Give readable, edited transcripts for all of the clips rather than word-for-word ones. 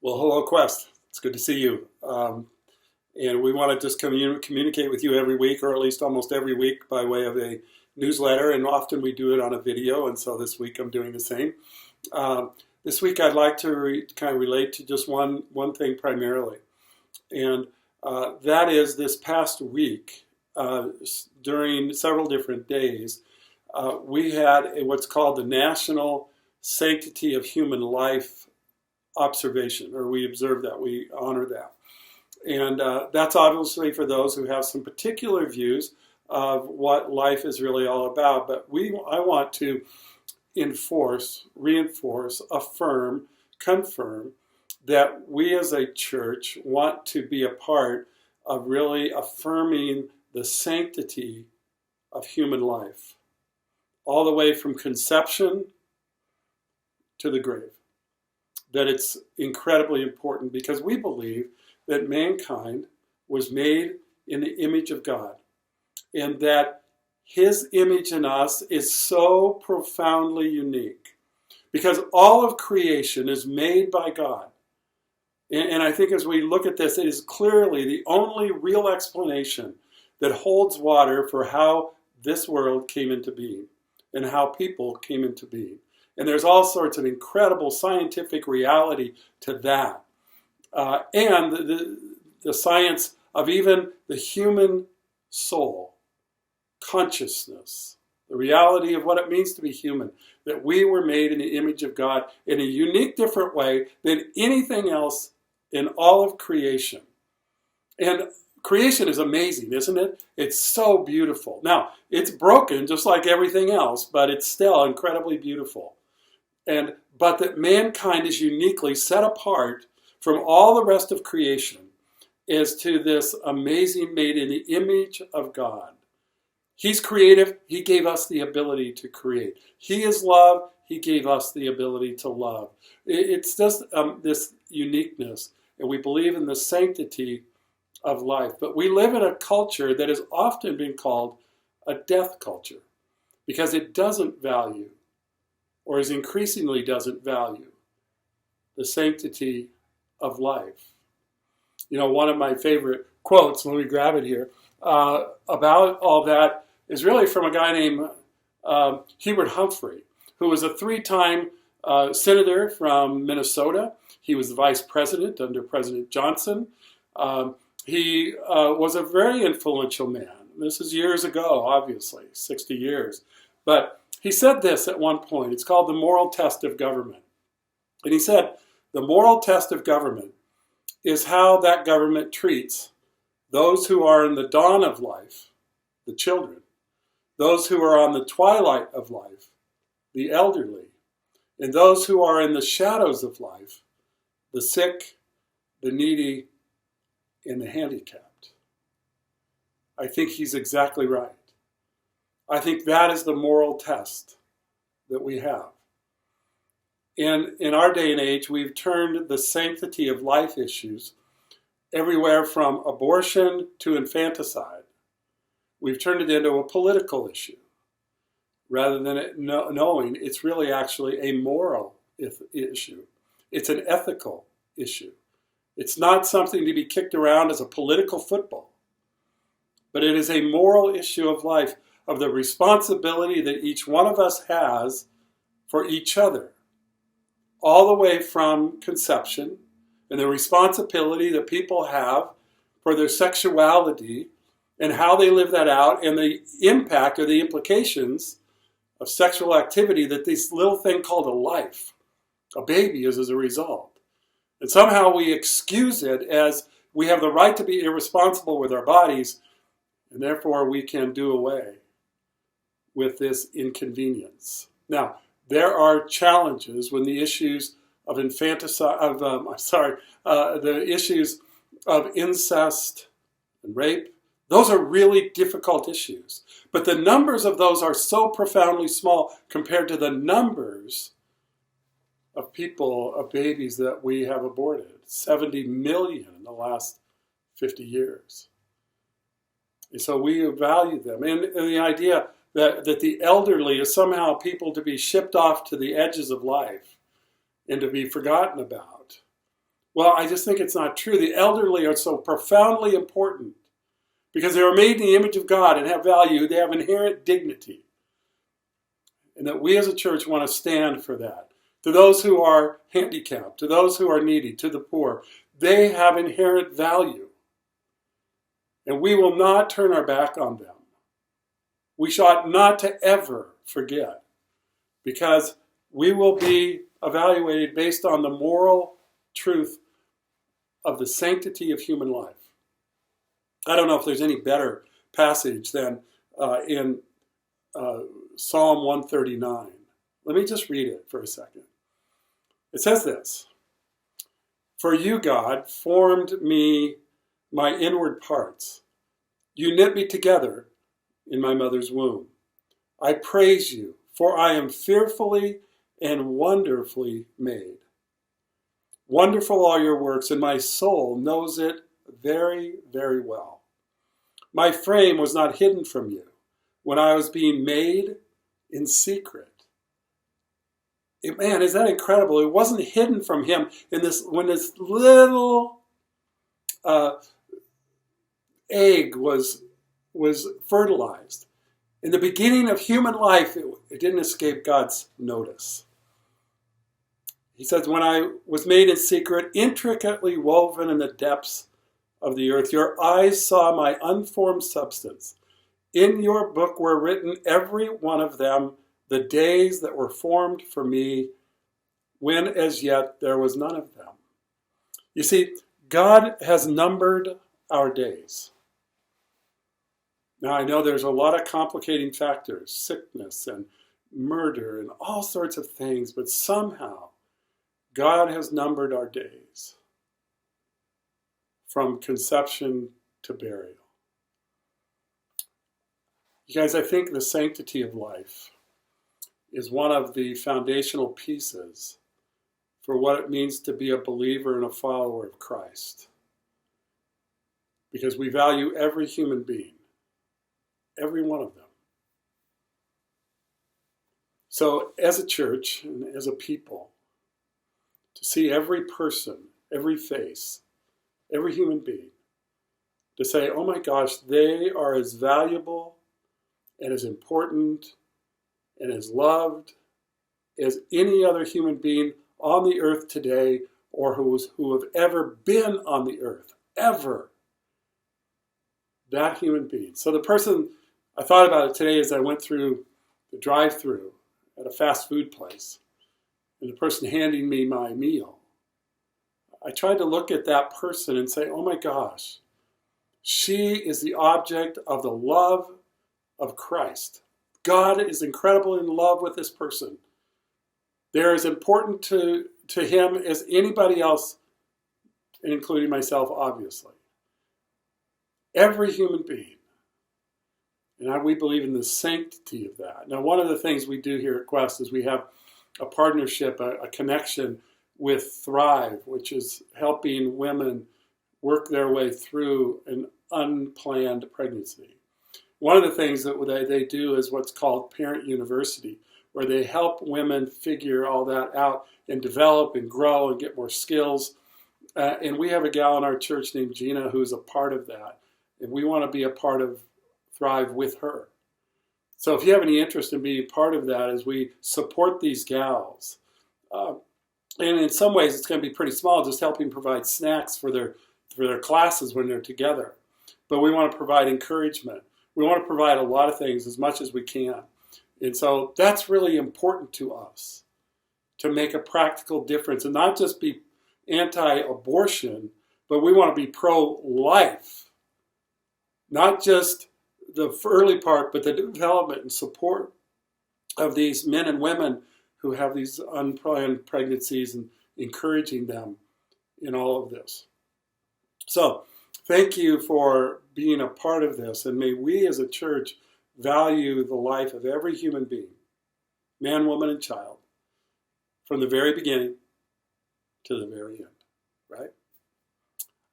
Well, hello, Quest. It's good to see you. And we want to just communicate with you every week, or at least almost every week, by way of a newsletter. And often we do it on a video, and so this week I'm doing the same. This week I'd like to kind of relate to just one thing primarily. And that is this past week, during several different days, we had what's called the National Sanctity of Human Life observation, or we observe that, we honor that. And that's obviously for those who have some particular views of what life is really all about. But I want to reinforce, affirm, confirm that we as a church want to be a part of really affirming the sanctity of human life, all the way from conception to the grave. That it's incredibly important because we believe that mankind was made in the image of God, and that His image in us is so profoundly unique because all of creation is made by God. And I think as we look at this, it is clearly the only real explanation that holds water for how this world came into being and how people came into being. And there's all sorts of incredible scientific reality to that. And the science of even the human soul, consciousness, the reality of what it means to be human, that we were made in the image of God in a unique, different way than anything else in all of creation. And creation is amazing, isn't it? It's so beautiful. Now, it's broken just like everything else, but it's still incredibly beautiful. But that mankind is uniquely set apart from all the rest of creation as to this amazing made in the image of God. He's creative. He gave us the ability to create. He is love. He gave us the ability to love. It's just this uniqueness, and we believe in the sanctity of life. But we live in a culture that has often been called a death culture because it doesn't value, or is increasingly doesn't value, the sanctity of life. You know, one of my favorite quotes, let me grab it here, about all that is really from a guy named Hubert Humphrey, who was a three-time senator from Minnesota. He was the vice president under President Johnson. He was a very influential man. This is years ago, obviously, 60 years. But he said this at one point. It's called the moral test of government. And he said, the moral test of government is how that government treats those who are in the dawn of life, the children, those who are on the twilight of life, the elderly, and those who are in the shadows of life, the sick, the needy, and the handicapped. I think he's exactly right. I think that is the moral test that we have. And in our day and age, we've turned the sanctity of life issues everywhere from abortion to infanticide. We've turned it into a political issue rather than knowing it's really actually a moral issue. It's an ethical issue. It's not something to be kicked around as a political football, but it is a moral issue of life, of the responsibility that each one of us has for each other, all the way from conception, and the responsibility that people have for their sexuality and how they live that out, and the impact or the implications of sexual activity that this little thing called a life, a baby, is as a result. And somehow we excuse it as we have the right to be irresponsible with our bodies, and therefore we can do away with this inconvenience. Now, there are challenges when the issues of infanticide, the issues of incest and rape, those are really difficult issues. But the numbers of those are so profoundly small compared to the numbers of people, of babies that we have aborted. 70 million in the last 50 years. And so we value them. And the idea that the elderly is somehow people to be shipped off to the edges of life and to be forgotten about. Well, I just think it's not true. The elderly are so profoundly important because they were made in the image of God and have value. They have inherent dignity. And that we as a church want to stand for that. To those who are handicapped, to those who are needy, to the poor, they have inherent value. And we will not turn our back on them. We ought not to ever forget, because we will be evaluated based on the moral truth of the sanctity of human life. I don't know if there's any better passage than in Psalm 139. Let me just read it for a second. It says this: "For you, God, formed me, my inward parts. You knit me together in my mother's womb. I praise you, for I am fearfully and wonderfully made. Wonderful are your works, and my soul knows it very, very well. My frame was not hidden from you when I was being made in secret." Man, is that incredible? It wasn't hidden from him when this little egg was fertilized. In the beginning of human life, it didn't escape God's notice. He says, "When I was made in secret, intricately woven in the depths of the earth, your eyes saw my unformed substance. In your book were written, every one of them, the days that were formed for me, when as yet there was none of them." You see, God has numbered our days. Now, I know there's a lot of complicating factors, sickness and murder and all sorts of things, but somehow God has numbered our days from conception to burial. You guys, I think the sanctity of life is one of the foundational pieces for what it means to be a believer and a follower of Christ. Because we value every human being, every one of them. So as a church and as a people, to see every person, every face, every human being, to say, oh my gosh, they are as valuable and as important and as loved as any other human being on the earth today, or who have ever been on the earth, ever. That human being. So the person, I thought about it today as I went through the drive-thru at a fast food place, and the person handing me my meal. I tried to look at that person and say, oh my gosh, she is the object of the love of Christ. God is incredibly in love with this person. They're as important to him as anybody else, including myself, obviously. Every human being. And we believe in the sanctity of that. Now, one of the things we do here at Quest is we have a partnership, a connection with Thrive, which is helping women work their way through an unplanned pregnancy. One of the things that they do is what's called Parent University, where they help women figure all that out and develop and grow and get more skills. And we have a gal in our church named Gina who's a part of that. And we want to be a part of Thrive with her. So if you have any interest in being part of that, as we support these gals, and in some ways it's going to be pretty small, just helping provide snacks for their classes when they're together. But we want to provide encouragement. We want to provide a lot of things, as much as we can. And so that's really important to us, to make a practical difference and not just be anti-abortion, but we want to be pro-life. Not just the early part, but the development and support of these men and women who have these unplanned pregnancies and encouraging them in all of this. So thank you for being a part of this, and may we as a church value the life of every human being, man, woman, and child, from the very beginning to the very end, right?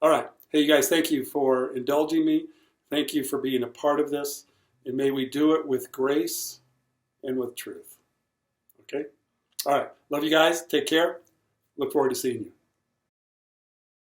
All right. Hey, you guys, thank you for indulging me. Thank you for being a part of this, and may we do it with grace and with truth. Okay? All right. Love you guys. Take care. Look forward to seeing you.